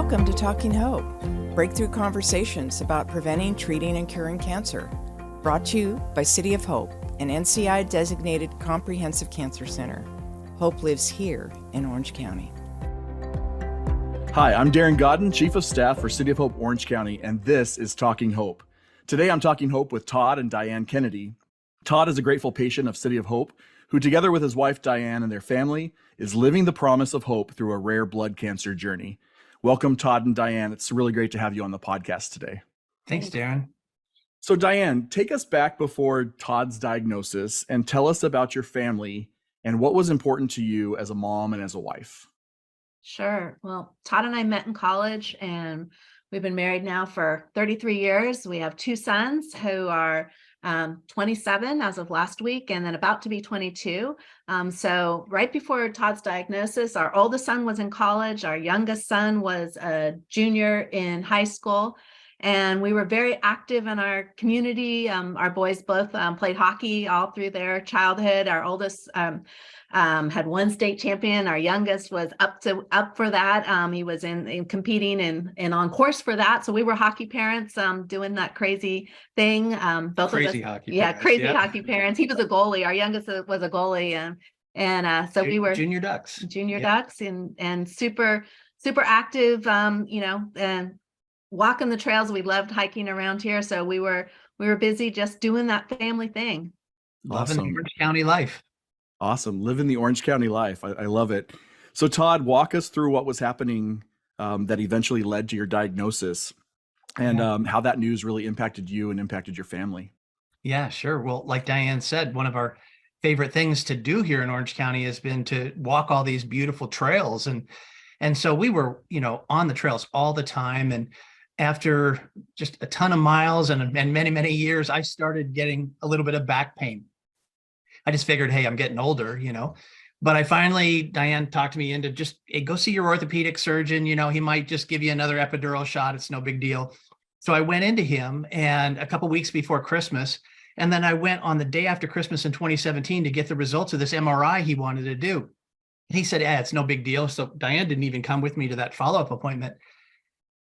Welcome to Talking Hope, breakthrough conversations about preventing, treating, and curing cancer. Brought to you by City of Hope, an NCI-designated comprehensive cancer center. Hope lives here in Orange County. Hi, I'm Darren Godden, Chief of Staff for City of Hope, Orange County, and this is Talking Hope. Today I'm talking hope with Todd and Diane Kennedy. Todd is a grateful patient of City of Hope, who together with his wife Diane and their family is living the promise of hope through a rare blood cancer journey. Welcome, Todd and Diane. It's really great to have you on the podcast today. Thanks, Darren. So Diane, take us back before Todd's diagnosis and tell us about your family and what was important to you as a mom and as a wife. Sure. Well, Todd and I met in college and we've been married now for 33 years. We have two sons who are 27 as of last week and then about to be 22. So right before Todd's diagnosis, our oldest son was in college. Our youngest son was a junior in high school. And we were very active in our community. Our boys both played hockey all through their childhood. Our oldest had one state champion. Our youngest was up for that. He was in competing and on course for that. So we were hockey parents doing that crazy thing. Both crazy of us, hockey yeah, parents, crazy yeah. hockey parents. He was a goalie. Our youngest was a goalie, and so we were junior ducks, ducks, and super active. And walking the trails. We loved hiking around here, so we were busy just doing that family thing. Loving the Orange County life. Awesome. Living the Orange County life. I love it. So Todd, walk us through what was happening that eventually led to your diagnosis and how that news really impacted you and impacted your family. Yeah, sure. Well, like Diane said, one of our favorite things to do here in Orange County has been to walk all these beautiful trails. And so we were, on the trails all the time. And after just a ton of miles and many, many years, I started getting a little bit of back pain. I just figured, hey, I'm getting older, but Diane talked me into just, hey, go see your orthopedic surgeon. He might just give you another epidural shot. It's no big deal. So I went into him and a couple of weeks before Christmas, and then I went on the day after Christmas in 2017 to get the results of this MRI he wanted to do. And he said, it's no big deal. So Diane didn't even come with me to that follow-up appointment.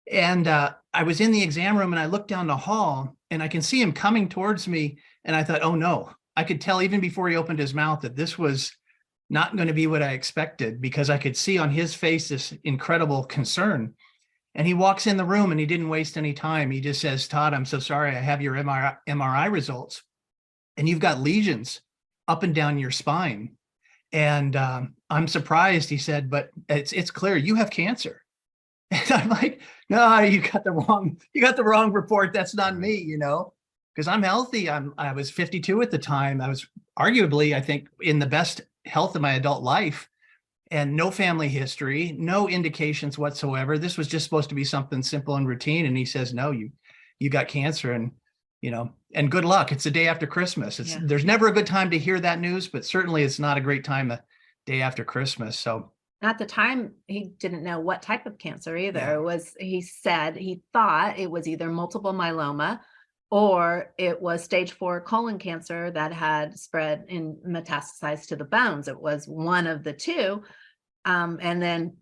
And I was in the exam room and I looked down the hall and I can see him coming towards me. And I thought, oh no, I could tell even before he opened his mouth that this was not going to be what I expected, because I could see on his face this incredible concern. And he walks in the room and he didn't waste any time. He just says, Todd, I'm so sorry. I have your MRI results and you've got lesions up and down your spine. And I'm surprised, he said, but it's clear you have cancer. And I'm like, no, you got the wrong report. That's not me, because I'm healthy. I was 52 at the time. I was arguably, I think, in the best health of my adult life, and no family history, no indications whatsoever. This was just supposed to be something simple and routine. And he says, no, you got cancer, and and good luck. It's the day after Christmas. There's never a good time to hear that news, but certainly it's not a great time the day after Christmas. So. At the time, he didn't know what type of cancer either. He said he thought it was either multiple myeloma or it was stage 4 colon cancer that had spread and metastasized to the bones. It was one of the two. And then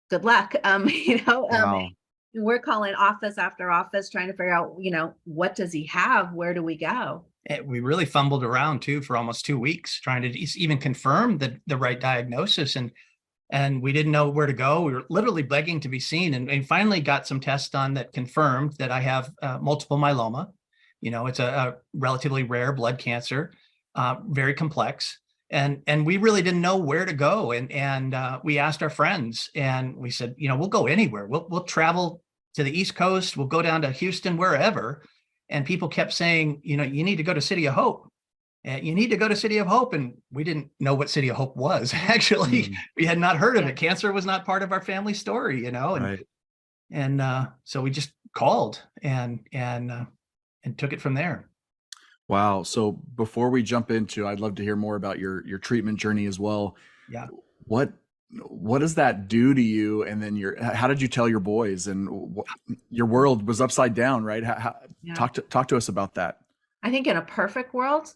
good luck. Wow. We're calling office after office, trying to figure out, what does he have? Where do we go? We really fumbled around too for almost 2 weeks, trying to even confirm the right diagnosis. And we didn't know where to go. We were literally begging to be seen, and finally got some tests done that confirmed that I have multiple myeloma. It's a relatively rare blood cancer, very complex. And we really didn't know where to go. And we asked our friends and we said, we'll go anywhere. We'll travel to the East Coast. We'll go down to Houston, wherever. And people kept saying, you need to go to City of Hope. You need to go to City of Hope. And we didn't know what City of Hope was. Actually, we had not heard of it. Cancer was not part of our family story, Right. And so we just called and took it from there. Wow. So before we jump into, I'd love to hear more about your treatment journey as well. Yeah. What does that do to you? And then how did you tell your boys? And your world was upside down, right? Talk to us about that. I think in a perfect world,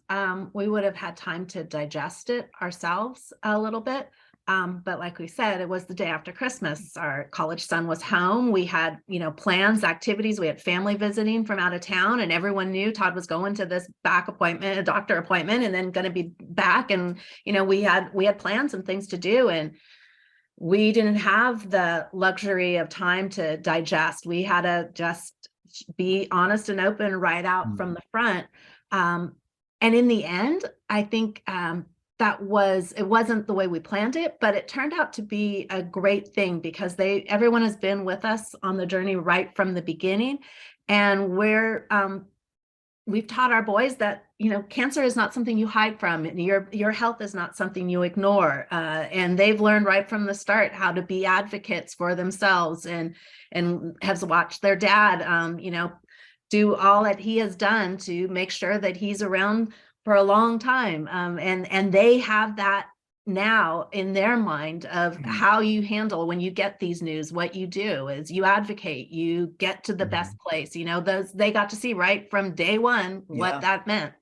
we would have had time to digest it ourselves a little bit. But like we said, it was the day after Christmas. Our college son was home. We had, plans, activities. We had family visiting from out of town, and everyone knew Todd was going to this back appointment, a doctor appointment, and then going to be back. And, we had plans and things to do. And we didn't have the luxury of time to digest. We had to just be honest and open right out from the front. And in the end, I think it wasn't the way we planned it, but it turned out to be a great thing because everyone has been with us on the journey right from the beginning. And we've taught our boys that, cancer is not something you hide from, and your health is not something you ignore. And they've learned right from the start how to be advocates for themselves, and has watched their dad, do all that he has done to make sure that he's around for a long time. And they have that now in their mind of how you handle when you get these news. What you do is you advocate, you get to the best place. They got to see right from day one what that meant.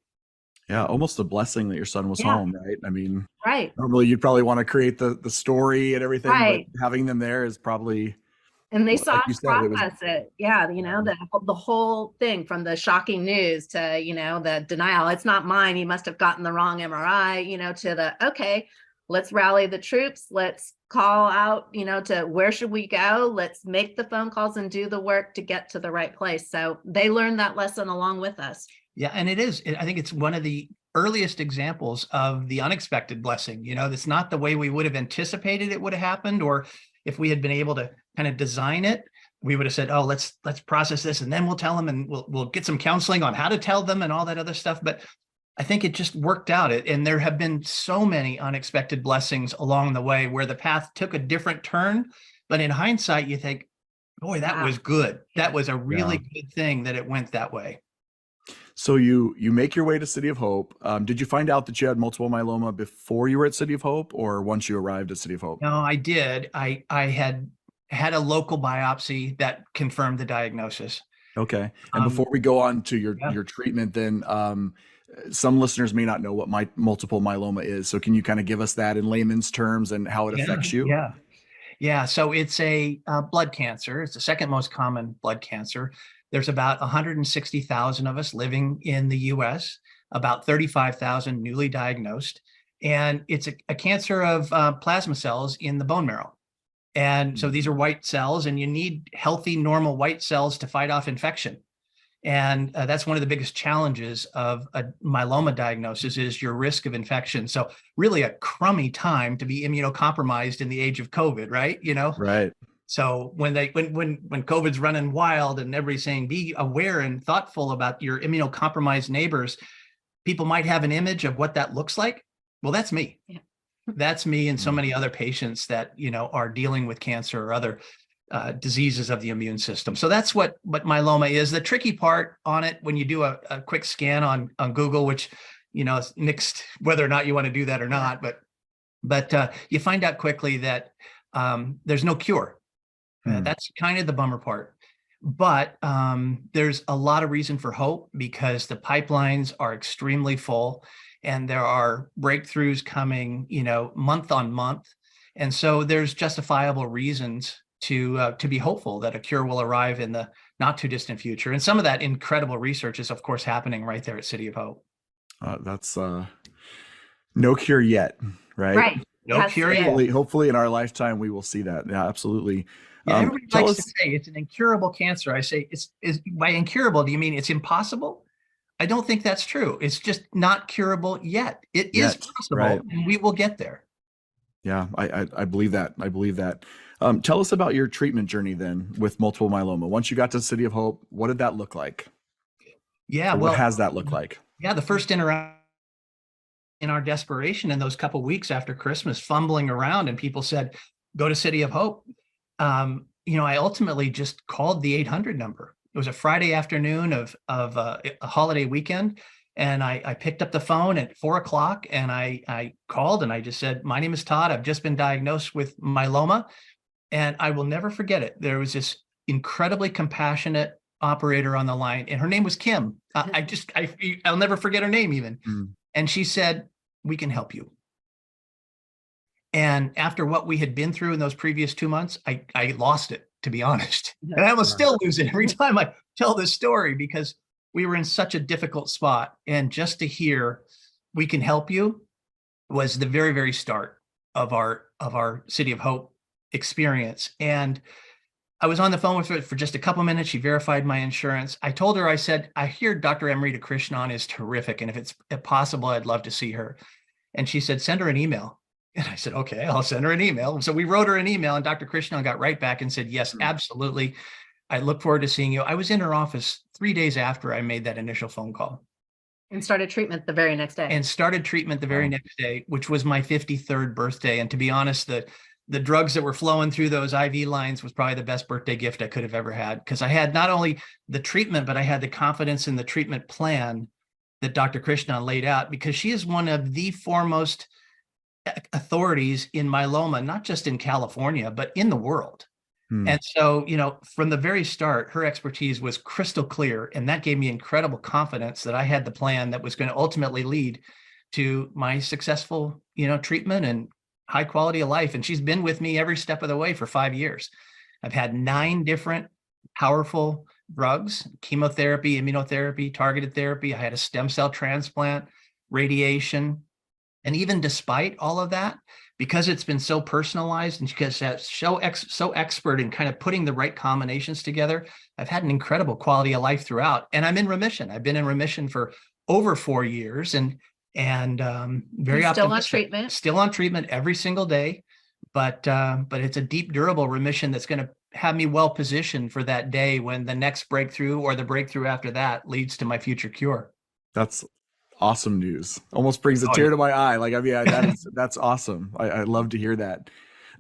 Yeah, almost a blessing that your son was home, right? I mean, right. Normally you'd probably want to create the story and everything, right. but having them there is probably. And they saw like us process it. Yeah, the whole thing from the shocking news to, the denial. It's not mine. You must have gotten the wrong MRI, to the, okay, let's rally the troops. Let's call out, to where should we go? Let's make the phone calls and do the work to get to the right place. So they learned that lesson along with us. Yeah, and I think it's one of the earliest examples of the unexpected blessing. That's not the way we would have anticipated it would have happened, or if we had been able to kind of design it, we would have said, oh, let's process this, and then we'll tell them, and we'll get some counseling on how to tell them and all that other stuff. But I think it just worked out. And there have been so many unexpected blessings along the way where the path took a different turn. But in hindsight, you think, boy, that was good. That was a really good thing that it went that way. So you make your way to City of Hope. Did you find out that you had multiple myeloma before you were at City of Hope, or once you arrived at City of Hope? No, I did. I had a local biopsy that confirmed the diagnosis. Okay. And before we go on to your treatment, then some listeners may not know what multiple myeloma is. So can you kind of give us that in layman's terms and how it affects you? Yeah. So it's a blood cancer. It's the second most common blood cancer. There's about 160,000 of us living in the US, about 35,000 newly diagnosed. And it's a cancer of plasma cells in the bone marrow. And so these are white cells, and you need healthy, normal white cells to fight off infection. And that's one of the biggest challenges of a myeloma diagnosis is your risk of infection. So really a crummy time to be immunocompromised in the age of COVID, right? Right. So when COVID's running wild and everybody's saying, be aware and thoughtful about your immunocompromised neighbors, people might have an image of what that looks like. Well, that's me. Yeah. That's me and so many other patients that, are dealing with cancer or other diseases of the immune system. So that's what myeloma is. The tricky part on it, when you do a quick scan on Google, which, is mixed whether or not you want to do that or not, but you find out quickly that there's no cure. That's kind of the bummer part. But there's a lot of reason for hope because the pipelines are extremely full and there are breakthroughs coming, month on month. And so there's justifiable reasons to be hopeful that a cure will arrive in the not too distant future. And some of that incredible research is, of course, happening right there at City of Hope. That's no cure yet, right? Right. No cure yet. Hopefully in our lifetime, we will see that. Yeah, absolutely. Yeah, everybody likes to say it's an incurable cancer. I say, is by incurable, do you mean it's impossible? I don't think that's true. It's just not curable yet. It is possible, right? And we will get there. Yeah, I believe that. I believe that. Tell us about your treatment journey then with multiple myeloma. Once you got to City of Hope, what did that look like? Yeah, what has that looked like? Yeah, the first interaction in our desperation in those couple weeks after Christmas, fumbling around, and people said, "Go to City of Hope." I ultimately just called the 800 number. It was a Friday afternoon of a holiday weekend. And I picked up the phone at 4:00 and I called and I just said, "My name is Todd. I've just been diagnosed with myeloma." And I will never forget it. There was this incredibly compassionate operator on the line, and her name was Kim. I'll never forget her name even. And she said, "We can help you." And after what we had been through in those previous 2 months, I lost it, to be honest. And I almost still lose it every time I tell this story, because we were in such a difficult spot. And just to hear we can help you was the very, very start of our City of Hope experience. And I was on the phone with her for just a couple minutes. She verified my insurance. I told her, I said, I hear Dr. Amrita Krishnan is terrific. And if it's possible, I'd love to see her. And she said, send her an email. And I said, okay, I'll send her an email. So we wrote her an email, and Dr. Krishnan got right back and said, yes, absolutely. I look forward to seeing you. I was in her office 3 days after I made that initial phone call. And started treatment the very next day. And started treatment the very next day, which was my 53rd birthday. And to be honest, the drugs that were flowing through those IV lines was probably the best birthday gift I could have ever had, because I had not only the treatment, but I had the confidence in the treatment plan that Dr. Krishnan laid out, because she is one of the foremost authorities in myeloma, not just in California, but in the world. And so, from the very start, her expertise was crystal clear. And that gave me incredible confidence that I had the plan that was going to ultimately lead to my successful, treatment and high quality of life. And she's been with me every step of the way for 5 years. I've had 9 different powerful drugs: chemotherapy, immunotherapy, targeted therapy. I had a stem cell transplant, radiation. And even despite all of that, because it's been so personalized and because it's so expert in kind of putting the right combinations together, I've had an incredible quality of life throughout. And I'm in remission. I've been in remission for over 4 years, and very optimistic. Still on treatment. Still on treatment every single day, but it's a deep, durable remission that's going to have me well positioned for that day when the next breakthrough or the breakthrough after that leads to my future cure. That's awesome news. Almost brings a tear to my eye. That's awesome. I love to hear that.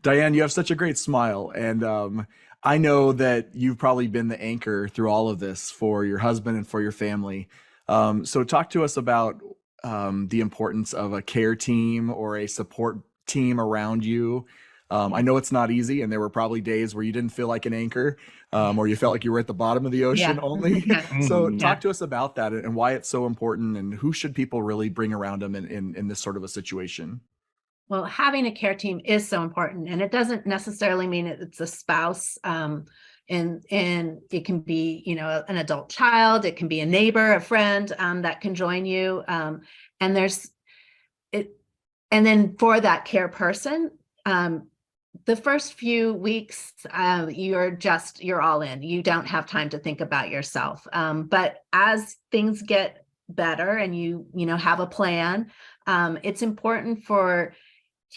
Diane, you have such a great smile. And I know that you've probably been the anchor through all of this for your husband and for your family. So talk to us about the importance of a care team or a support team around you. I know it's not easy, and there were probably days where you didn't feel like an anchor, or you felt like you were at the bottom of the ocean only. So talk to us about that and why it's so important, and who should people really bring around them in this sort of a situation? Well, having a care team is so important, and it doesn't necessarily mean it's a spouse. And it can be, an adult child. It can be a neighbor, a friend that can join you. And then for that care person, the first few weeks, you're all in. You don't have time to think about yourself. But as things get better and you have a plan, it's important for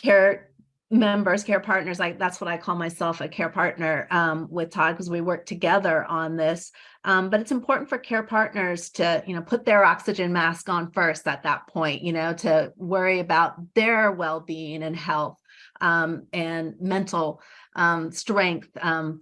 care members, care partners, that's what I call myself, a care partner with Todd, because we work together on this. But it's important for care partners to, put their oxygen mask on first at that point, to worry about their well-being and health and mental strength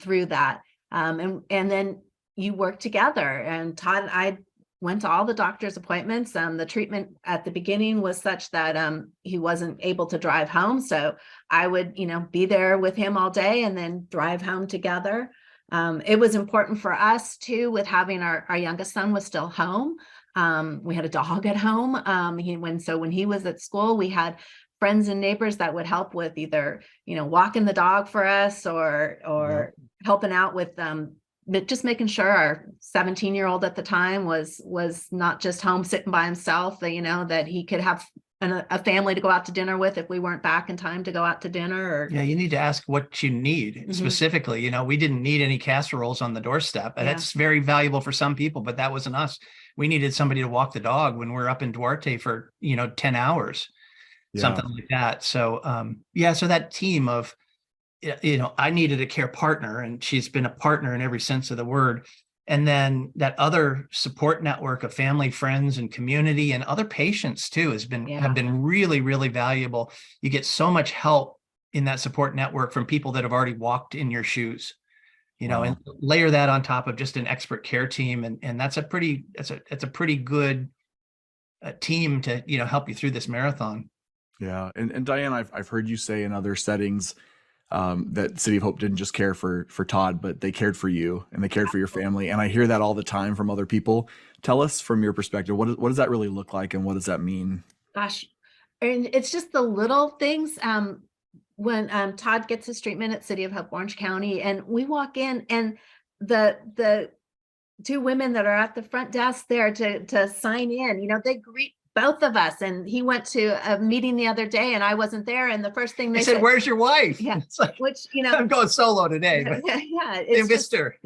through that. And then you work together. And Todd and I went to all the doctor's appointments. The treatment at the beginning was such that he wasn't able to drive home. So I would, be there with him all day and then drive home together. It was important for us too, with having our youngest son was still home. We had a dog at home. When he was at school, we had friends and neighbors that would help with either, walking the dog for us or helping out with but just making sure our 17-year-old at the time was not just home sitting by himself, that he could have a family to go out to dinner with if we weren't back in time to go out to dinner. Yeah, you need to ask what you need specifically. We didn't need any casseroles on the doorstep. And that's very valuable for some people, but that wasn't us. We needed somebody to walk the dog when we're up in Duarte for, 10 hours, something like that. So, so that team of, I needed a care partner, and she's been a partner in every sense of the word. And then that other support network of family, friends, and community, and other patients too have been really, really valuable. You get so much help in that support network from people that have already walked in your shoes, and layer that on top of just an expert care team. And that's a pretty good team to, help you through this marathon. Yeah. And Diane, I've heard you say in other settings, that City of Hope didn't just care for Todd, but they cared for you and they cared for your family. And I hear that all the time from other people. Tell us from your perspective, what does that really look like, and what does that mean? Gosh, and it's just the little things. when Todd gets his treatment at City of Hope, Orange County, and we walk in, and the two women that are at the front desk there to sign in, they greet both of us. And he went to a meeting the other day and I wasn't there. And the first thing they said, "Where's your wife?" Yeah, it's like, which, I'm going solo today. But yeah, they missed her.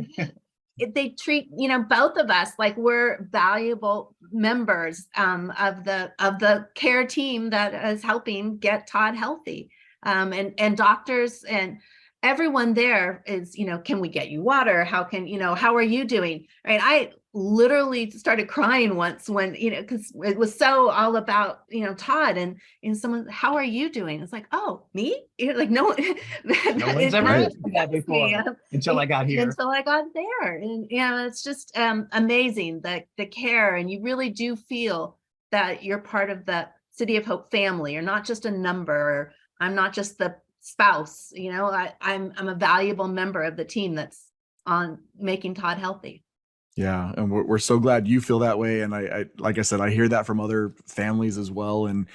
They treat both of us like we're valuable members of the care team that is helping get Todd healthy, and doctors and everyone there is, can we get you water? How are you doing? Right. I literally started crying once when, because it was so all about, Todd and someone, how are you doing? It's like, oh, me? Like, no, No one's ever asked me that before until I got here. Until I got there. And, it's just amazing, the care. And you really do feel that you're part of the City of Hope family. You're not just a number. Or I'm not just the spouse, I'm a valuable member of the team that's on making Todd healthy. Yeah. And we're so glad you feel that way. And I like I said, I hear that from other families as well. And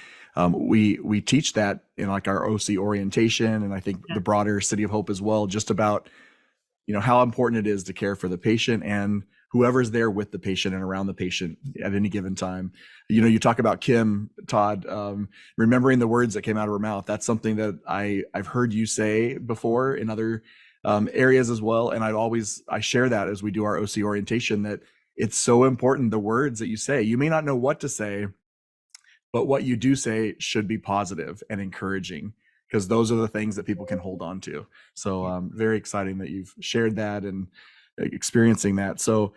we teach that in like our OC orientation. And I think the broader City of Hope as well, just about, how important it is to care for the patient and whoever's there with the patient and around the patient at any given time. You talk about Kim, Todd, remembering the words that came out of her mouth. That's something that I've heard you say before in other areas as well. And I share that as we do our OC orientation, that it's so important, the words that you say. You may not know what to say, but what you do say should be positive and encouraging, because those are the things that people can hold on to. So very exciting that you've shared that and experiencing that. So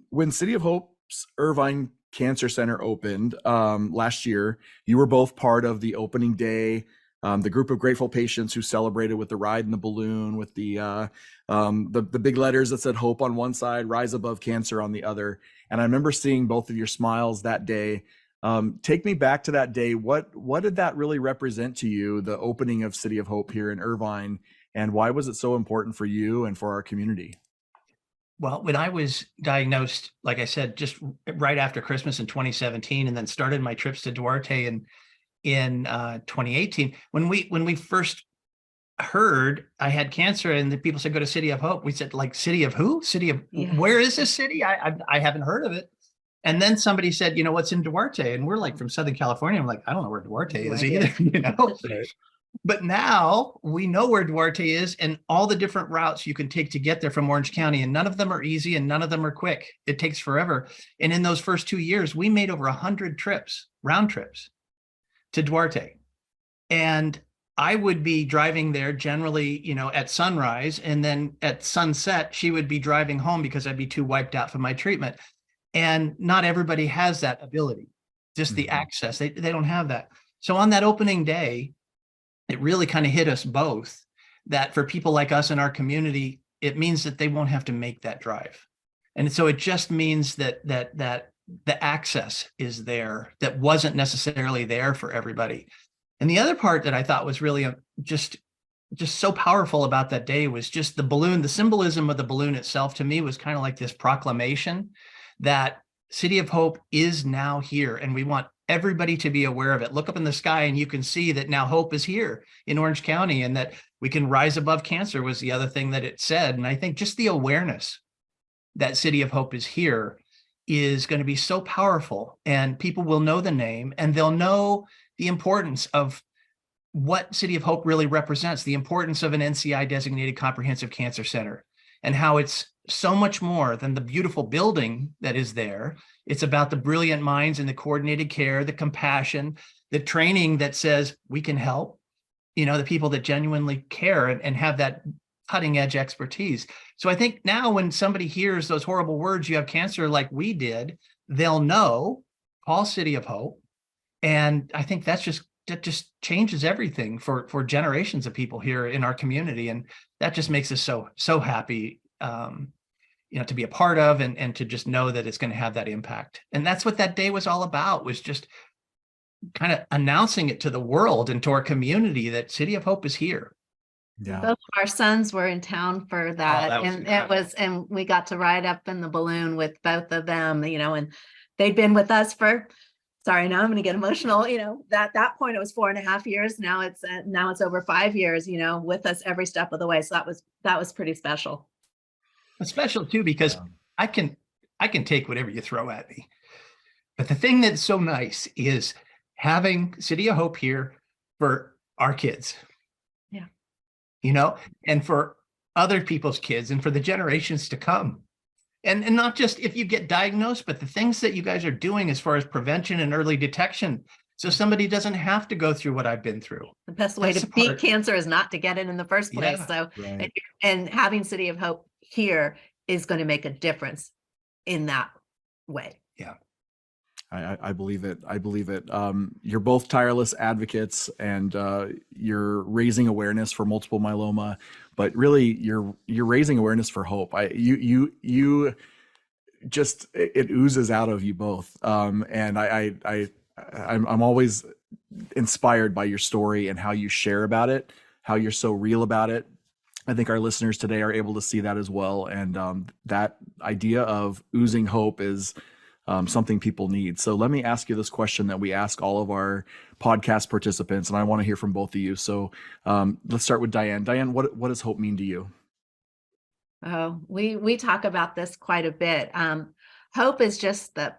when City of Hope's Irvine Cancer Center opened last year, you were both part of the opening day, the group of grateful patients who celebrated with the ride in the balloon, with the big letters that said hope on one side, rise above cancer on the other. And I remember seeing both of your smiles that day. Take me back to that day. What did that really represent to you, the opening of City of Hope here in Irvine, and why was it so important for you and for our community? Well, when I was diagnosed, like I said, just right after Christmas in 2017, and then started my trips to Duarte in 2018, when we first heard I had cancer and the people said, go to City of Hope, we said, like, City of who? Where is this city? I haven't heard of it. And then somebody said, what's in Duarte? And we're like from Southern California. I'm like, I don't know where Duarte is either, Right. But now we know where Duarte is and all the different routes you can take to get there from Orange County. And none of them are easy and none of them are quick. It takes forever. And in those first 2 years, we made over 100 trips, round trips to Duarte. And I would be driving there generally, at sunrise, and then at sunset, she would be driving home because I'd be too wiped out from my treatment. And not everybody has that ability, just the access. They don't have that. So on that opening day, it really kind of hit us both that for people like us in our community, it means that they won't have to make that drive. And so it just means that the access is there that wasn't necessarily there for everybody. And the other part that I thought was really just so powerful about that day was just the balloon. The symbolism of the balloon itself to me was kind of like this proclamation that City of Hope is now here, and we want everybody to be aware of it. Look up in the sky and you can see that now hope is here in Orange County, and that we can rise above cancer was the other thing that it said. And I think just the awareness that City of Hope is here is going to be so powerful, and people will know the name and they'll know the importance of what City of Hope really represents, the importance of an NCI designated comprehensive cancer center, and how it's so much more than the beautiful building that is there. It's about the brilliant minds and the coordinated care, the compassion, the training that says we can help, the people that genuinely care and have that cutting edge expertise. So I think now when somebody hears those horrible words, you have cancer like we did, they'll know, call City of Hope. And I think that just changes everything for generations of people here in our community. And that just makes us so happy, to be a part of and to just know that it's going to have that impact. And that's what that day was all about, was just kind of announcing it to the world and to our community that City of Hope is here. Yeah. Both of our sons were in town for that, and we got to ride up in the balloon with both of them, and they'd been with us for sorry, now I'm going to get emotional. That point, it was 4.5 years. Now it's over 5 years, with us every step of the way. So that was pretty special. It's special too, because I can take whatever you throw at me. But the thing that's so nice is having City of Hope here for our kids. Yeah. And for other people's kids and for the generations to come. And not just if you get diagnosed, but the things that you guys are doing as far as prevention and early detection. So somebody doesn't have to go through what I've been through. The best way to beat cancer is not to get it in the first place. Yeah, So, right. and having City of Hope here is going to make a difference in that way. Yeah. I believe it. I believe it. You're both tireless advocates, and you're raising awareness for multiple myeloma, but really you're raising awareness for hope. You just, it oozes out of you both. And I'm always inspired by your story and how you share about it, how you're so real about it. I think our listeners today are able to see that as well. And that idea of oozing hope is something people need. So let me ask you this question that we ask all of our podcast participants, and I want to hear from both of you. So let's start with Diane. Diane, what does hope mean to you? Oh, we talk about this quite a bit. Hope is just the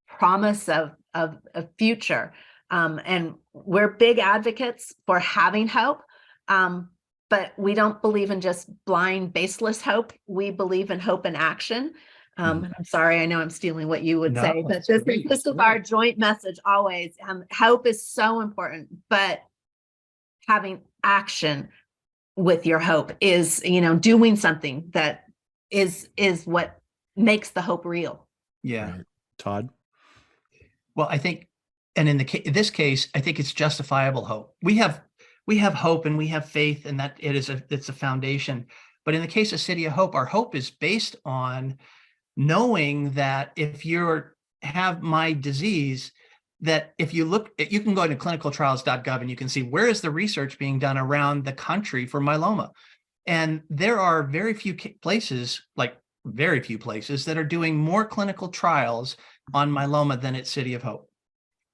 promise of a future. And we're big advocates for having hope. But we don't believe in just blind, baseless hope. We believe in hope and action. I'm sorry, I know I'm stealing what you would say, but this is our joint message always. Hope is so important, but having action with your hope is, doing something that is what makes the hope real. Yeah. Right. Todd? Well, I think, and in this case, I think it's justifiable hope. We have hope and we have faith, and that it's a foundation. But in the case of City of Hope, our hope is based on knowing that if you have my disease, that if you look, you can go to clinicaltrials.gov and you can see where is the research being done around the country for myeloma. And there are very few places that are doing more clinical trials on myeloma than at City of Hope.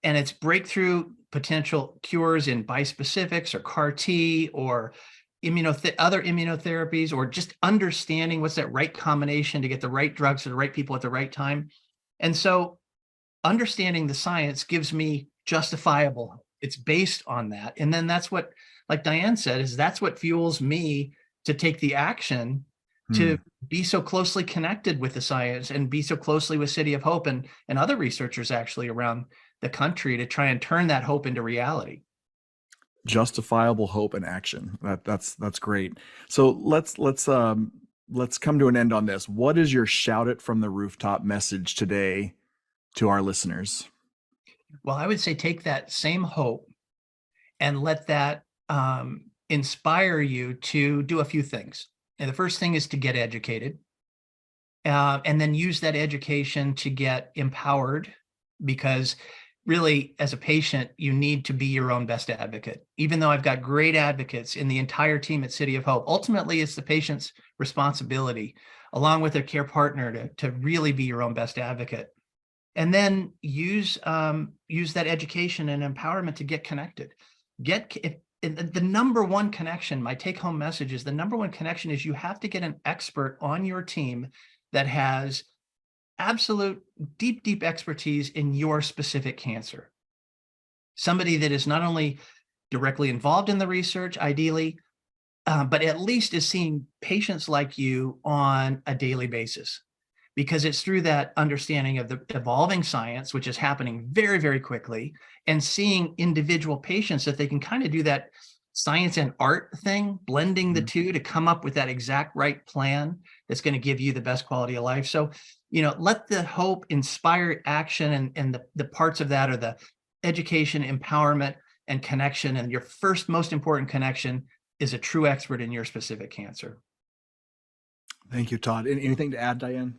And it's breakthrough potential cures in bispecifics or CAR T or other immunotherapies, or just understanding what's that right combination to get the right drugs to the right people at the right time. And so understanding the science gives me justifiable hope. It's based on that. And then that's what, like Diane said, that's what fuels me to take the action to be so closely connected with the science and be so closely with City of Hope and other researchers actually around the country to try and turn that hope into reality. Justifiable hope and action. That's great. So let's come to an end on this. What is your shout it from the rooftop message today to our listeners? Well, I would say take that same hope and let that inspire you to do a few things. And the first thing is to get educated, and then use that education to get empowered, because really, as a patient, you need to be your own best advocate. Even though I've got great advocates in the entire team at City of Hope, ultimately it's the patient's responsibility, along with their care partner, to really be your own best advocate. And then use that education and empowerment to get connected. The number one connection, my take-home message is the number one connection is you have to get an expert on your team that has absolute deep expertise in your specific cancer. Somebody that is not only directly involved in the research, ideally, but at least is seeing patients like you on a daily basis, because it's through that understanding of the evolving science, which is happening very, very quickly, and seeing individual patients that they can kind of do that science and art thing, blending the two to come up with that exact right plan that's going to give you the best quality of life. So, let the hope inspire action, and the parts of that are the education, empowerment, and connection. And your first most important connection is a true expert in your specific cancer. Thank you, Todd. Anything to add, Diane?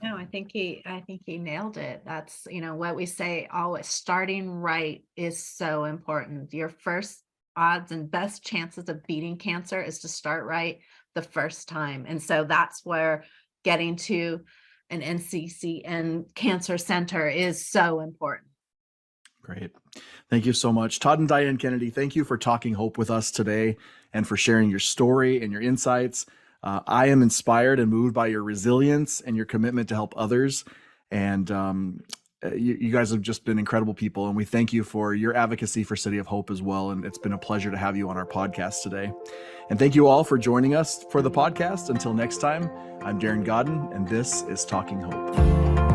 No, I think he nailed it. That's, what we say always, starting right is so important. Your first odds and best chances of beating cancer is to start right the first time. And so that's where getting to an NCCN cancer center is so important. Great. Thank you so much. Todd and Diane Kennedy, thank you for talking hope with us today and for sharing your story and your insights. I am inspired and moved by your resilience and your commitment to help others. And you guys have just been incredible people. And we thank you for your advocacy for City of Hope as well. And it's been a pleasure to have you on our podcast today. And thank you all for joining us for the podcast. Until next time, I'm Darren Godden, and this is Talking Hope.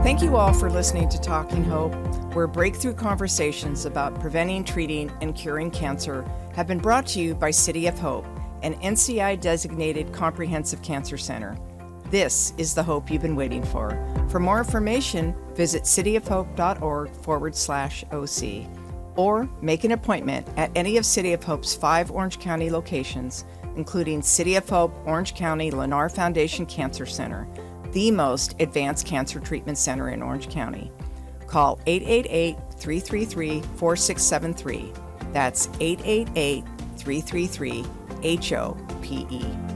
Thank you all for listening to Talking Hope, where breakthrough conversations about preventing, treating, and curing cancer have been brought to you by City of Hope, an NCI-designated comprehensive cancer center. This is the hope you've been waiting for. For more information, visit cityofhope.org/OC or make an appointment at any of City of Hope's 5 Orange County locations, including City of Hope Orange County Lennar Foundation Cancer Center, the most advanced cancer treatment center in Orange County. Call 888-333-4673. That's 888-333-HOPE.